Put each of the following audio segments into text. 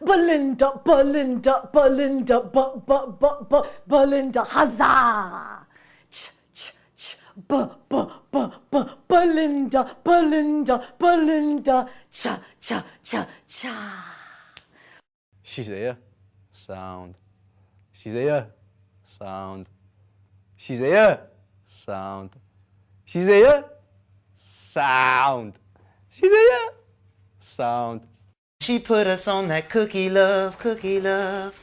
Belinda, Belinda, Belinda, Belinda, huzzah! Belinda, Belinda, Belinda, cha, cha, cha, cha. She's here. Sound. She's here. Sound. She's here. Sound. She's here. Sound. She's here. Sound. She put us on that cookie love, cookie love.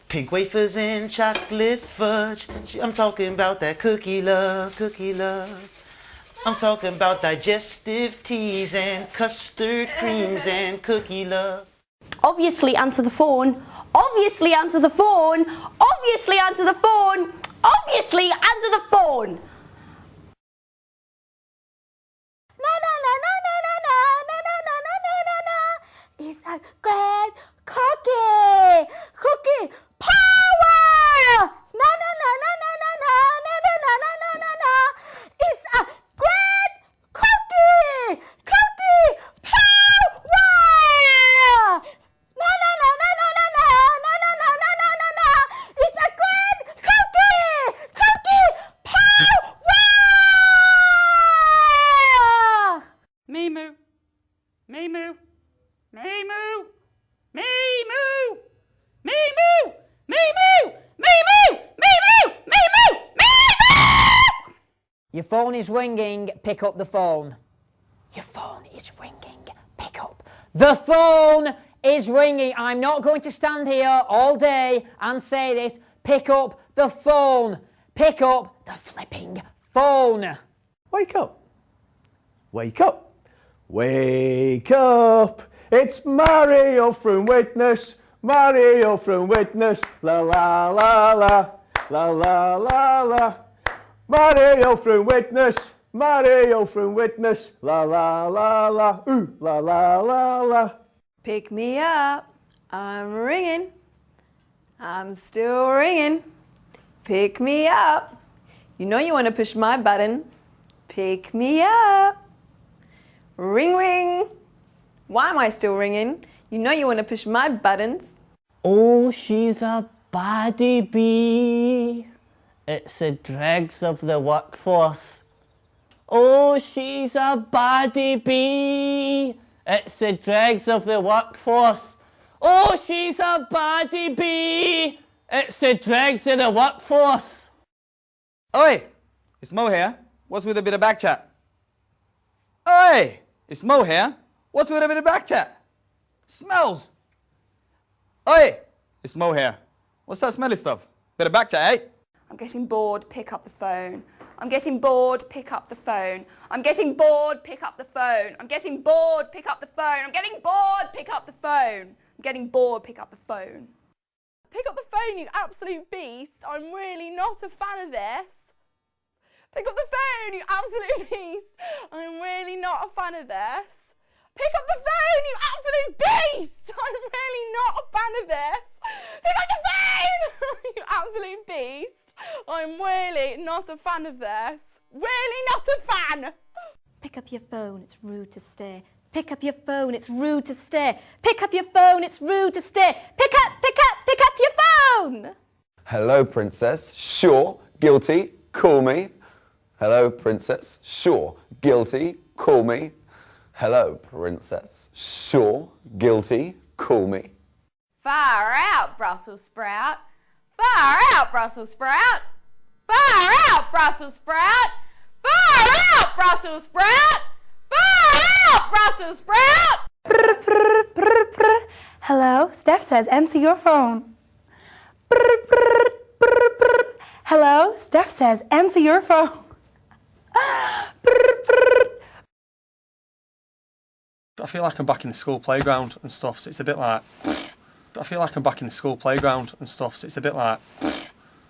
Pink wafers and chocolate fudge. I'm talking about that cookie love, cookie love. I'm talking about digestive teas and custard creams and cookie love. Obviously answer the phone. Obviously answer the phone. Obviously answer the phone. Obviously answer the phone. It's a great cookie! Cookie power! No, no, no, no, no, no, no, no, no, no, no, no, no, no. It's a great cookie! Cookie power! No, no, no, no, no, no, no, no, no, no, no, no, no, no. It's a great cookie! Cookie power! Me moo. Me moo. Me moo, me moo, me moo, me moo, me moo, me moo, me moo, me moo. Your phone is ringing, pick up the phone. Your phone is ringing, pick up. The phone is ringing. I'm not going to stand here all day and say this. Pick up the phone. Pick up the flipping phone. Wake up. Wake up. Wake up. It's Mario from Witness, Mario from Witness, la la la la, la la la la. Mario from Witness, Mario from Witness, la la la la, ooh, la la la la. Pick me up, I'm ringing, I'm still ringing. Pick me up, you know you want to push my button. Pick me up, ring ring. Why am I still ringing? You know you want to push my buttons. Oh, she's a baddie bee. It's the dregs of the workforce. Oh, she's a baddie bee. It's the dregs of the workforce. Oh, she's a baddie bee. It's the dregs of the workforce. Oi, it's Mo here. What's with a bit of back chat? Oi, it's Mo here. What's with a bit of back chat? Smells. Oi, it's Mo here. What's that smelly stuff? Bit of back chat, eh? I'm getting bored, pick up the phone. I'm getting bored, pick up the phone. I'm getting bored, pick up the phone. I'm getting bored, pick up the phone. I'm getting bored, pick up the phone. I'm getting bored, pick up the phone. Pick up the phone, you absolute beast. I'm really not a fan of this. Pick up the phone, you absolute beast. I'm really not a fan of this. Pick up the phone, you absolute beast! I'm really not a fan of this. Pick up the phone, you absolute beast. I'm really not a fan of this. Really not a fan. Pick up your phone, it's rude to stare. Pick up your phone, it's rude to stare. Pick up your phone, it's rude to stare. Pick up your phone! Hello, princess. Sure, guilty, call me. Hello, princess. Sure, guilty, call me. Hello, princess. Sure, guilty, call me. Far out, Brussels sprout. Far out, Brussels sprout. Far out, Brussels sprout. Far out, Brussels sprout. Far out, Brussels sprout. Hello, Steph says answer your phone. Hello, Steph says answer your phone. I feel like I'm back in the school playground and stuff, so it's a bit like... I feel like I'm back in the school playground and stuff, so it's a bit like...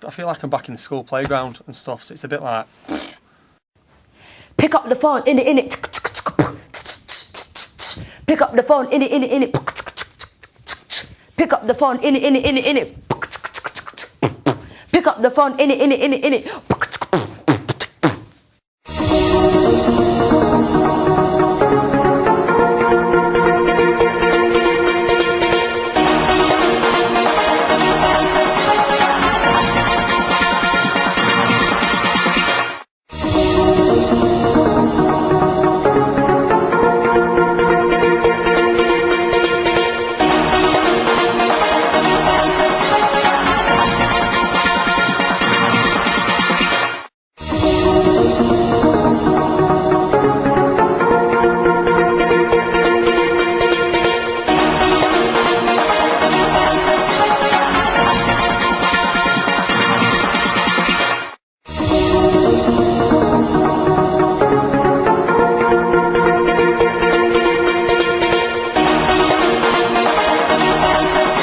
I feel like I'm back in the school playground and stuff, so it's a bit like... Pick up the phone, in it. Pick up the phone, in it. Pick up the phone, in it. Pick up the phone, in it.